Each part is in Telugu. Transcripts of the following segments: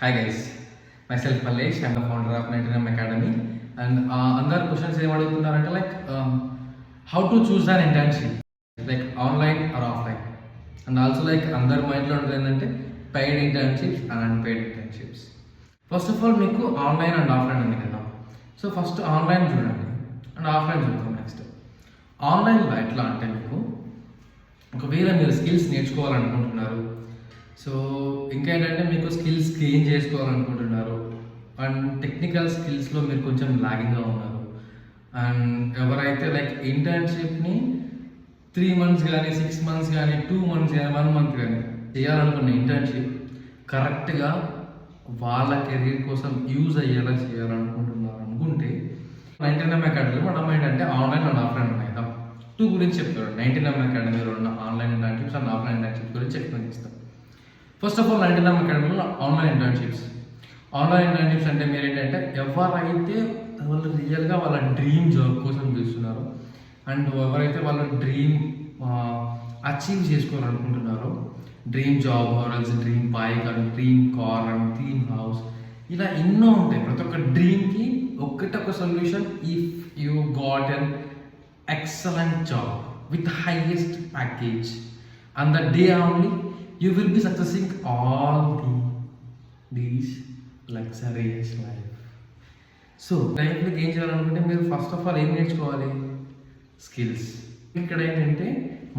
Hi guys, myself Malesh. I'm the founder of 99 Academy. And అందరు క్వశ్చన్స్ ఏం అడుగుతున్నారంటే how to choose an internship, like online or offline. And also అందరి మైండ్లో ఉంటుంది ఏంటంటే paid internships and unpaid internships. First of all మీకు ఆన్లైన్ అండ్ ఆఫ్లైన్ ఉంది కదా. సో ఫస్ట్ ఆన్లైన్ చూడండి అండ్ ఆఫ్లైన్ చూద్దాం నెక్స్ట్. ఆన్లైన్లో ఎట్లా అంటే మీకు ఒకవేళ మీరు స్కిల్స్ నేర్చుకోవాలనుకుంటున్నారు, సో ఇంకా ఏంటంటే మీకు స్కిల్స్ గెయిన్ చేసుకోవాలనుకుంటున్నారు అండ్ టెక్నికల్ స్కిల్స్లో మీరు కొంచెం లాగింగ్గా ఉన్నారు అండ్ ఎవరైతే ఇంటర్న్షిప్ని 3 months కానీ 6 months కానీ 2 months కానీ 1 month కానీ చేయాలనుకున్న ఇంటర్న్షిప్ కరెక్ట్గా వాళ్ళ కెరీర్ కోసం యూజ్ అయ్యేలా చేయాలనుకుంటున్నారు అనుకుంటే 99 అకాడమీలో మనం ఏంటంటే ఆన్లైన్ అండ్ ఆఫ్లైన్ ఉన్నాయి కదా. 2 గురించి చెప్తారు. 99 అకాడమీలో ఉన్న online internships and offline internships గురించి ఎక్స్ప్లెయిన్ చేస్తాం. ఫస్ట్ ఆఫ్ ఆల్ 99 అకాడమీలో ఆన్లైన్ ఇంటర్న్షిప్స్ అంటే మీరు ఏంటంటే ఎవరైతే వాళ్ళు రియల్గా వాళ్ళ డ్రీమ్ జాబ్ కోసం చూస్తున్నారు అండ్ ఎవరైతే వాళ్ళ డ్రీమ్ అచీవ్ చేసుకోవాలనుకుంటున్నారో, dream job or else dream bike and dream car and dream house, ఇలా ఎన్నో ఉంటాయి. ప్రతి ఒక్క డ్రీమ్కి ఒక solution. If you got an excellent job with highest package and the day only you will be successing all these luxurious life. So లైఫ్లో ఏం చేయాలనుకుంటే మీరు ఫస్ట్ ఆఫ్ ఆల్ ఏం నేర్చుకోవాలి? స్కిల్స్. ఇక్కడ ఏంటంటే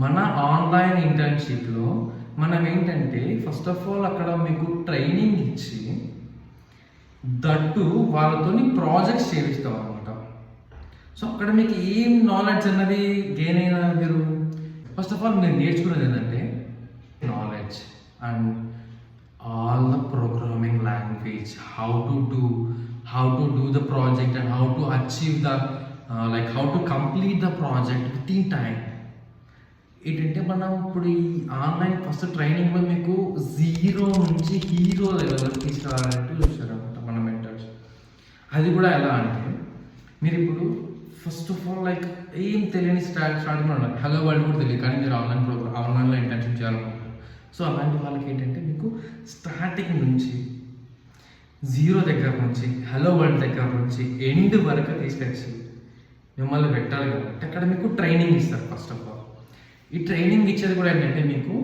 మన ఆన్లైన్ ఇంటర్న్షిప్లో మనం ఏంటంటే ఫస్ట్ ఆఫ్ ఆల్ అక్కడ మీకు ట్రైనింగ్ ఇచ్చి దట్టు వాళ్ళతోని ప్రాజెక్ట్స్ చేయిస్తాం అనమాట. సో అక్కడ మీకు ఏం నాలెడ్జ్ అన్నది గెయిన్ అయినా మీరు ఫస్ట్ ఆఫ్ ఆల్ మీరు నేర్చుకునేది ఏంటంటే knowledge and all the programming language, how to do the project and how to achieve the how to complete the project within time. ఏంటంటే మనం ఇప్పుడు ఈ ఆన్లైన్ ఫస్ట్ ట్రైనింగ్లో మీకు 0 నుంచి హీరో లెవెల్ తీసుకురావాలంటే చూస్తారనమాట మన మెంటర్స్. అది కూడా ఎలా అంటే మీరు ఇప్పుడు ఫస్ట్ ఆఫ్ ఆల్ ఏం తెలియని స్టార్టింగ్లో ఉండాలి. హలో వరల్డ్ కూడా తెలియదు కానీ మీరు ఆన్లైన్లో ఇంటర్న్షిప్ చేయాలనుకుంటున్నారు. సో అలాంటి వాళ్ళకి ఏంటంటే మీకు స్టార్టింగ్ నుంచి 0 దగ్గర నుంచి హలో వరల్డ్ దగ్గర నుంచి ఎండ్ వరకు తీసుకొచ్చి మిమ్మల్ని పెట్టాలి కాబట్టి అక్కడ మీకు ట్రైనింగ్ ఇస్తారు. ఫస్ట్ ఆఫ్ ఆల్ ఈ ట్రైనింగ్ ఇచ్చేది కూడా ఏంటంటే మీకు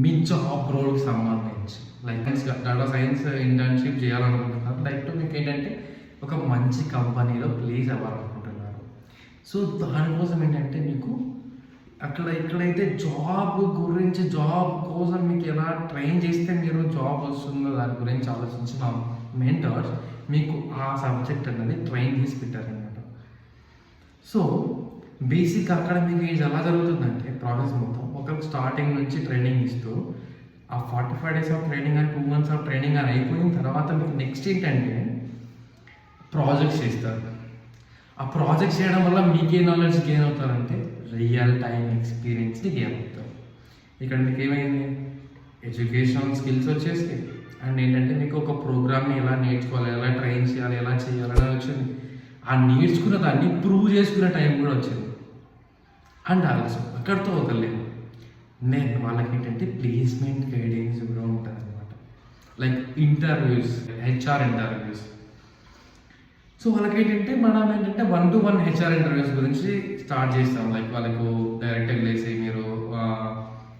మీ జాబ్ రోల్కి సంబంధించి డేటా సైన్స్ ఇంటర్న్షిప్ చేయాలనుకుంటున్నారు, మీకు ఏంటంటే ఒక మంచి కంపెనీలో ప్లేస్ అవ్వాలనుకుంటున్నారు. సో దానికోసం ఏంటంటే మీకు ఎక్కడైతే జాబ్ కోసం మీకు ఎలా ట్రైన్ చేస్తే మీరు జాబ్ వస్తుందో దాని గురించి ఆలోచించిన మెంటర్స్ మీకు ఆ సబ్జెక్ట్ అనేది ట్రైన్ చేసి పెట్టారనమాట. సో బేసిక్ అక్కడ మీకు ఎలా జరుగుతుందంటే ప్రాసెస్ మొత్తం ఒకరికి స్టార్టింగ్ నుంచి ట్రైనింగ్ ఇస్తూ ఆ 45 days ఆఫ్ ట్రైనింగ్ అని 2 months ఆఫ్ ట్రైనింగ్ అని అయిపోయిన తర్వాత మీకు నెక్స్ట్ ఏంటంటే ప్రాజెక్ట్స్ చేస్తారు. ఆ ప్రాజెక్ట్స్ చేయడం వల్ల మీకే నాలెడ్జ్ గెయిన్ అవుతారంటే రియల్ టైం ఎక్స్పీరియన్స్ని గెయిన్ అవుతారు. ఇక్కడ మీకు ఏమైంది? ఎడ్యుకేషన్ స్కిల్స్ వచ్చేసి అండ్ ఏంటంటే మీకు ఒక ప్రోగ్రామ్ని ఎలా నేర్చుకోవాలి, ఎలా ట్రైన్ చేయాలి, ఎలా చేయాలి అనేది వచ్చింది. ఆ నేర్చుకున్న దాన్ని ప్రూవ్ చేసుకునే టైం కూడా వచ్చింది. అండ్ ఆల్సో అక్కడితో వదలలేదు, నేను వాళ్ళకి ఏంటంటే ప్లేస్మెంట్ గైడెన్స్ కూడా ఉంటుంది అనమాట. Interviews, HR interviews. సో వాళ్ళకి ఏంటంటే మనం ఏంటంటే 1-to-1 హెచ్ఆర్ ఇంటర్వ్యూస్ గురించి స్టార్ట్ చేస్తాం. వాళ్ళకు డైరెక్ట్గా లేసి మీరు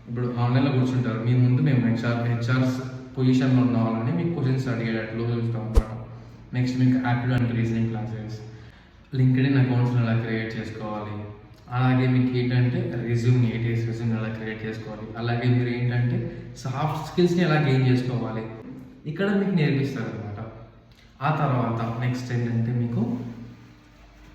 ఇప్పుడు ఆన్లైన్లో కూర్చుంటారు, మీ ముందు మేము హెచ్ఆర్స్ పొజిషన్లో ఉన్న వాళ్ళని మీకు క్వశ్చన్స్ అడిగేటట్లు చూస్తాం అనమాట. నెక్స్ట్ మీకు aptitude and reasoning classes, LinkedIn అకౌంట్స్ని ఎలా క్రియేట్ చేసుకోవాలి, అలాగే మీకు ఏంటంటే రెజ్యూమ్ ఎలా క్రియేట్ చేసుకోవాలి, అలాగే మీరు ఏంటంటే సాఫ్ట్ స్కిల్స్ని ఎలా గెయిన్ చేసుకోవాలి ఇక్కడ మీకు నేర్పిస్తారు అనమాట. ఆ తర్వాత నెక్స్ట్ ఏంటంటే మీకు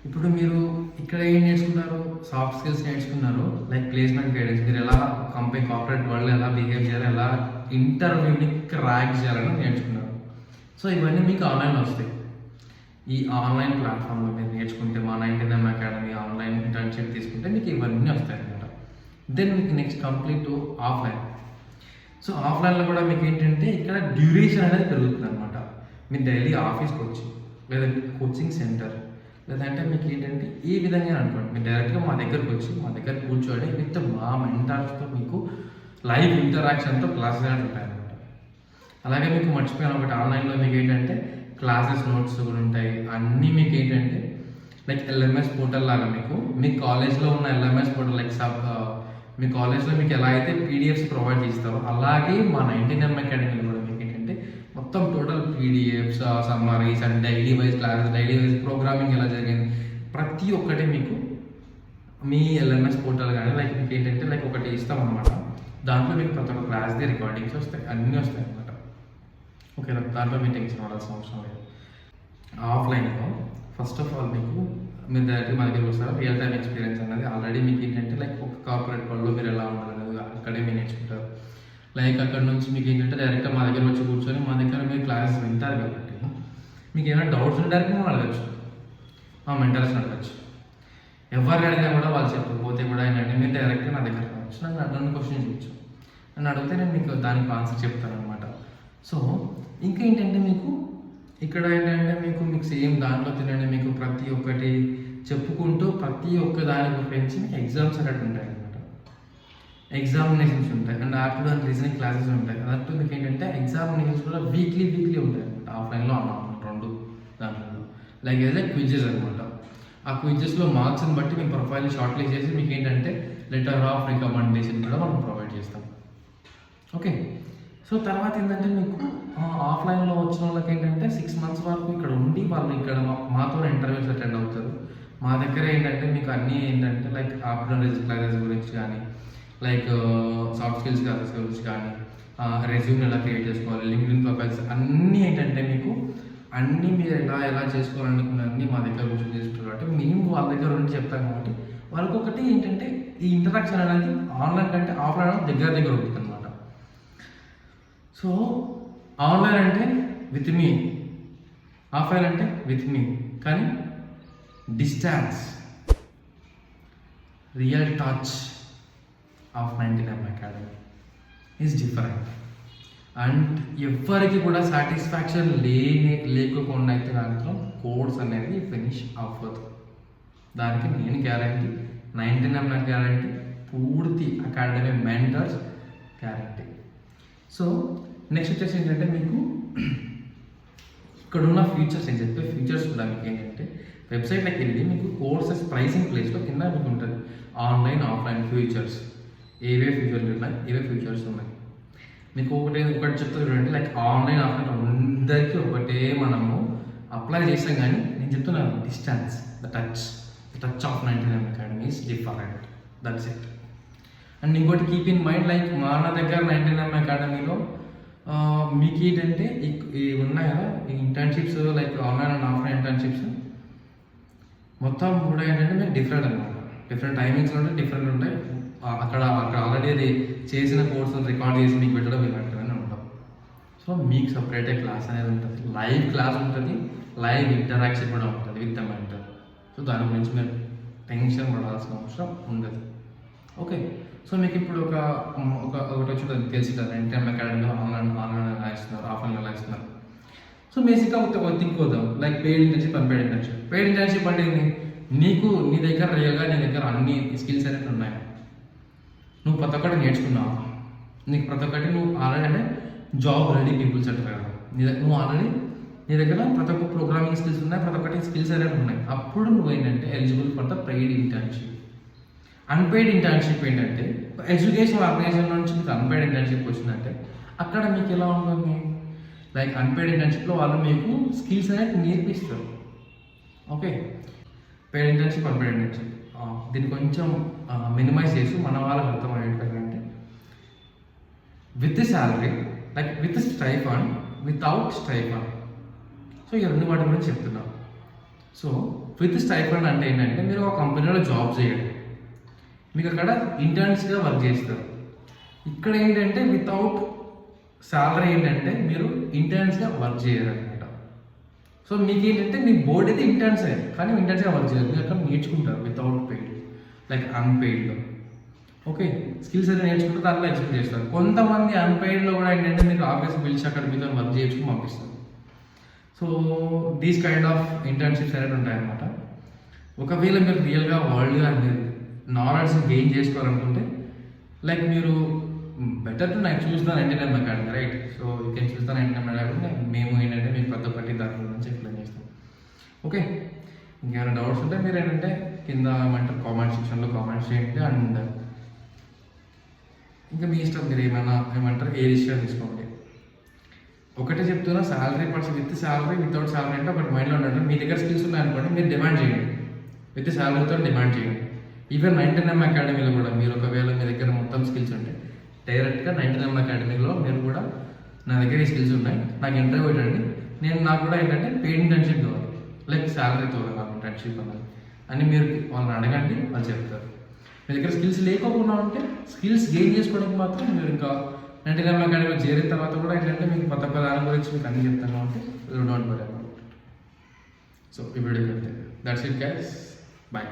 ఇప్పుడు మీరు ఇక్కడ ఏం నేర్చుకున్నారు? సాఫ్ట్ స్కిల్స్ నేర్చుకున్నారు, ప్లేస్మెంట్ గైడెన్స్, మీరు ఎలా కార్పొరేట్ వరల్డ్ ఎలా బిహేవ్ చేయాలి, ఎలా ఇంటర్వ్యూని క్రాక్ చేయాలని నేర్చుకున్నారు. సో ఇవన్నీ మీకు ఆన్లైన్లో వస్తాయి. ఈ ఆన్లైన్ ప్లాట్ఫామ్లో మీరు నేర్చుకుంటే మా 99 అకాడమీ ఆన్లైన్ ఇంటర్న్షిప్ తీసుకుంటే మీకు ఇవన్నీ వస్తాయి అనమాట. దెన్ మీకు నెక్స్ట్ కంప్లీట్ ఆఫ్లైన్. సో ఆఫ్లైన్లో కూడా మీకు ఏంటంటే ఇక్కడ డ్యూరేషన్ అనేది పెరుగుతుంది అనమాట. మీరు డైలీ ఆఫీస్కి వచ్చి లేదంటే కోచింగ్ సెంటర్ లేదంటే మీకు ఏంటంటే ఈ విధంగా అనుకోండి, మీరు డైరెక్ట్గా మా దగ్గరకు వచ్చి మా దగ్గర కూర్చోండి విత్ మా మెంటర్స్తో మీకు లైవ్ ఇంటరాక్షన్తో క్లాసెస్ ఉంటాయి అనమాట. అలాగే మీకు మర్చిపోయిన ఒకటి, ఆన్లైన్లో మీకు ఏంటంటే క్లాసెస్ నోట్స్ కూడా ఉంటాయి. అన్నీ మీకు ఏంటంటే లైక్ ఎల్ఎంఎస్ పోర్టల్ లాగా మీ కాలేజ్లో ఉన్న ఎల్ఎంఎస్ పోర్టల్ లైక్ మీ కాలేజ్లో మీకు ఎలా అయితే పీడిఎఫ్స్ ప్రొవైడ్ చేస్తారో అలాగే మా 99M అకాడమీలో కూడా మీకు ఏంటంటే మొత్తం total PDFs, summaries and daily wise classes, daily wise programming ఎలా జరిగింది ప్రతి ఒక్కటి మీకు మీ ఎల్ఎంఎస్ పోర్టల్ కానీ లైక్ మీకు ఏంటంటే లైక్ ఒకటి ఇస్తాం అనమాట. దాంట్లో మీకు ప్రతి ఒక్క క్లాస్ది రికార్డింగ్స్ వస్తాయి, అన్నీ వస్తాయి అనమాట. ఓకే, దాంట్లో మీరు టెన్షన్ పడాల్సిన అవసరం లేదు. ఆఫ్లైన్లో ఫస్ట్ ఆఫ్ ఆల్ మీరు డైరెక్ట్గా మా దగ్గరికి వస్తారు. రియల్ టైమ్ ఎక్స్పీరియన్స్ అనేది ఆల్రెడీ మీకు ఏంటంటే లైక్ ఒక కార్పొరేట్ వరల్డ్లో మీరు ఎలా ఉండాలనేది అక్కడే మీరు నేర్చుకుంటారు. లైక్ అక్కడ నుంచి మీకు ఏంటంటే డైరెక్ట్గా మా దగ్గర వచ్చి కూర్చొని మా దగ్గర మీరు క్లాసెస్ వింటారు కాబట్టి మీకు ఏమైనా డౌట్స్ ఉంటే డైరెక్ట్గా అడగచ్చు, మా మెంటర్స్ని అడగచ్చు. ఎవరిని అడిగినా కూడా వాళ్ళు చెప్పకపోతే కూడా ఏంటంటే మీరు డైరెక్ట్గా నా దగ్గర రావచ్చు, నన్ను క్వశ్చన్ చేయొచ్చు. నన్ను అడిగితే నేను మీకు దానికి ఆన్సర్ చెప్తాను అనమాట. సో ఇంకా ఏంటంటే మీకు ఇక్కడ ఏంటంటే మీకు సేమ్ దాంట్లో తినండి మీకు ప్రతి ఒక్కటి చెప్పుకుంటూ ప్రతి ఒక్క దాని గురించి మీకు ఎగ్జామ్స్ అనేవి ఉంటాయి అనమాట. ఎగ్జామినేషన్స్ ఉంటాయి and aptitude and reasoning classes ఉంటాయి. అదట్టు మీకు ఏంటంటే ఎగ్జామినేషన్స్ కూడా వీక్లీ ఉంటాయి అనమాట. ఆఫ్లైన్లో ఆన్లైన్ రెండు దాంట్లో లైక్ ఏదైతే క్విజెస్ అనమాట. ఆ క్విజెస్లో మార్క్స్ని బట్టి మీ ప్రొఫైల్ షార్ట్ లిస్ట్ చేసి మీకు ఏంటంటే లెటర్ ఆఫ్ రికమెండేషన్ కూడా మనం ప్రొవైడ్ చేస్తాం. ఓకే, సో తర్వాత ఏంటంటే మీకు ఆఫ్లైన్లో వచ్చిన వాళ్ళకి ఏంటంటే 6 months వరకు ఇక్కడ ఉండి వాళ్ళు ఇక్కడ మాతో ఇంటర్వ్యూస్ అటెండ్ అవుతారు. మా దగ్గర ఏంటంటే మీకు అన్నీ ఏంటంటే లైక్ ఆప్టిట్యూడ్ క్లాసెస్ గురించి కానీ లైక్ సాఫ్ట్ స్కిల్స్ క్లాసెస్ గురించి కానీ రెజ్యూమ్ ఎలా క్రియేట్ చేసుకోవాలి, లింక్డ్ఇన్ ప్రొఫైల్స్ అన్నీ ఏంటంటే మీకు అన్నీ మీరు ఎలా చేసుకోవాలనుకున్నన్నీ మా దగ్గర కూర్చొని చేసుకుంటారు. కాబట్టి మేము వాళ్ళ దగ్గర ఉండి చెప్తాం కాబట్టి వాళ్ళకి ఒకటి ఏంటంటే ఈ ఇంటరాక్షన్ అనేది ఆన్లైన్ కంటే ఆఫ్లైన్ దగ్గర ఉంటుంది అనమాట. సో ఆన్లైన్ అంటే విత్ మీ, ఆఫ్లైన్ అంటే విత్ మీ, కానీ distance real touch of 99M academy is different. And ఎవరికి కూడా సాటిస్ఫాక్షన్ లేకుండా అయితే దాంట్లో కోర్స్ అనేది ఫినిష్ అవ్వదు. దానికి నేను గ్యారంటీ, 99M గ్యారంటీ, పూర్తి academy mentors guarantee. So next వచ్చేసి ఏంటంటే మీకు ఇక్కడ ఉన్న ఫీచర్స్ అని చెప్పే ఫీచర్స్ కూడా మీకు ఏంటంటే వెబ్సైట్లోకి వెళ్ళి మీకు కోర్సెస్ ప్రైసింగ్ ప్లేస్లో కింద మీకు ఉంటుంది ఆన్లైన్ ఆఫ్లైన్ ఫీచర్స్, ఏవే ఫీచర్స్ ఉన్నాయి మీకు ఒకటి చెప్తా చూడండి. లైక్ ఆన్లైన్ ఆఫ్లైన్ అందరికీ ఒకటే మనము అప్లై చేస్తాం, కానీ నేను చెప్తున్నాను distance, the touch of 99M academy is different, that's it. And ఇంకోటి కీప్ ఇన్ మైండ్ లైక్ మా దగ్గర 99M అకాడమీలో మీకు ఏంటంటే ఉన్నాయి కదా ఈ internships like online and offline internships మొత్తం కూడా ఏంటంటే మీకు డిఫరెంట్ అనమాట. డిఫరెంట్ టైమింగ్స్ ఉంటాయి, డిఫరెంట్ ఉంటాయి. అక్కడ ఆల్రెడీ అది చేసిన కోర్సు రికార్డ్ చేసి మీకు పెట్టడం ఇలాంటివన్నీ ఉంటాం. సో మీకు సపరేట్ క్లాస్ అనేది ఉంటుంది, లైవ్ క్లాస్ ఉంటుంది, లైవ్ ఇంటరాక్షన్ కూడా ఉంటుంది విత్ ద మెంటర్. సో దాని గురించి మీరు టెన్షన్ పడాల్సిన అవసరం ఉండదు. ఓకే, సో మీకు ఇప్పుడు ఒకటి వచ్చి తెలుసుకుంటారు 99M అకాడమీలో ఆన్లైన్ ఎలా ఇస్తున్నారు, ఆఫ్లైన్ ఎలా ఇస్తున్నారు. సో బేసిక్గా థింక్ వద్దాం like paid internship, unpaid internship. Paid internship అంటే నీ దగ్గర రియల్గా నీ దగ్గర అన్ని స్కిల్స్ అనేవి ఉన్నాయి, నువ్వు ప్రతి ఒక్కటి నేర్చుకున్నావు, నీకు ప్రతి ఒక్కటి నువ్వు ఆల్రెడీ అంటే జాబ్ రెడీ పీపుల్స్ అంటారు కదా, నువ్వు ఆల్రెడీ నీ దగ్గర ప్రతి ఒక్క ప్రోగ్రామింగ్ స్కిల్స్ ఉన్నాయి, ప్రతి ఒక్కటి స్కిల్స్ అనేవి ఉన్నాయి. అప్పుడు నువ్వు ఏంటంటే eligible for the paid internship. Unpaid internship ఏంటంటే ఎడ్యుకేషన్ ఆర్గనైజేషన్ నుంచి మీకు అన్పెయిడ్ ఇంటర్న్షిప్ వచ్చిందంటే అక్కడ మీకు ఎలా ఉంటుంది లైక్ అన్పెయిడ్ ఇంటర్న్షిప్లో వాళ్ళు మీకు స్కిల్స్ అనేది నేర్పిస్తారు. Okay, paid internship, unpaid internship దీన్ని కొంచెం మినిమైజ్ చేసి మన వాళ్ళకి అర్థమయ్యేటంటే with salary like with stipend, without stipend. So ఈ రెండు వాటి గురించి చెప్తున్నాను. సో విత్ స్టైఫండ్ అంటే ఏంటంటే మీరు ఒక కంపెనీలో జాబ్ చేయండి, మీకు అక్కడ ఇంటర్న్స్గా వర్క్ చేస్తారు. ఇక్కడ ఏంటంటే వితౌట్ శాలరీ ఏంటంటే మీరు ఇంటర్న్స్గా వర్క్ చేయాలన్నమాట. సో మీకు ఏంటంటే మీ బోర్డు అయితే ఇంటర్న్సే, కానీ ఇంటర్న్స్గా వర్క్ చేయాలి, మీరు అక్కడ నేర్చుకుంటారు వితౌట్ పెయిడ్ లైక్ అన్పెయిడ్లో. ఓకే, స్కిల్స్ అయితే నేర్చుకుంటే దాంట్లో ఎక్స్పెక్ట్ చేస్తారు. కొంతమంది అన్పెయిడ్లో కూడా ఏంటంటే మీకు ఆఫీస్కి పిలిచి అక్కడ మీతో వర్క్ చేసుకుని పంపిస్తారు. So these kind of internships అనేవి ఉంటాయన్నమాట. ఒకవేళ మీరు రియల్గా వరల్డ్గా మీరు నాలెడ్జ్ని గెయిన్ చేసుకోవాలనుకుంటే లైక్ మీరు బెటర్ టు నాకు choose the 99 academy, right? So you can choose the 99 academy. మేము ఏంటంటే మీకు ప్రతి ఒక్కటి దాని గురించి ఎక్స్ప్లెయిన్ చేస్తాం. ఓకే, ఇంకేమైనా డౌట్స్ ఉంటే మీరు ఏంటంటే కింద ఏమంటారు కామెంట్ సెక్షన్లో కామెంట్స్ చేయండి. అండ్ ఇంకా మీ ఇష్టం, మీరు ఏమంటారు ఏ డిసిషన్ తీసుకోండి. ఒకటే చెప్తున్నా, salary with salary without salary అంటే ఒకటి మైండ్లో ఉండండి. మీ దగ్గర స్కిల్స్ ఉన్నాయనుకోండి, మీరు డిమాండ్ చేయండి, విత్ శాలరీతో డిమాండ్ చేయండి. ఈవెన్ 99 అకాడమీలో కూడా మీరు ఒకవేళ మీ దగ్గర మొత్తం స్కిల్స్ ఉంటే డైరెక్ట్గా 99 అకాడమీలో మీరు కూడా నా దగ్గర ఈ స్కిల్స్ ఉన్నాయి, నాకు ఇంటర్వ్యూ పెట్టండి, నాకు కూడా ఏంటంటే పెయిడ్ ఇంటర్న్షిప్ కావాలి, లైక్ శాలరీతో కావాలి ఇంటర్న్షిప్ అన్నది అని మీరు వాళ్ళని అడగండి, వాళ్ళు చెప్తారు. మీ దగ్గర స్కిల్స్ లేకపోకుండా ఉంటే స్కిల్స్ గెయిన్ చేసుకోవడానికి మాత్రం మీరు ఇంకా 99 అకాడమీ చేరిన తర్వాత కూడా ఏంటంటే మీకు కొత్త దాని గురించి మీకు అన్ని చెప్తాను కాబట్టి డోంట్ వరీ అబౌట్. సో ఈ వీడియోకి వెళ్తే దట్స్ ఇట్ గైస్, బాయ్.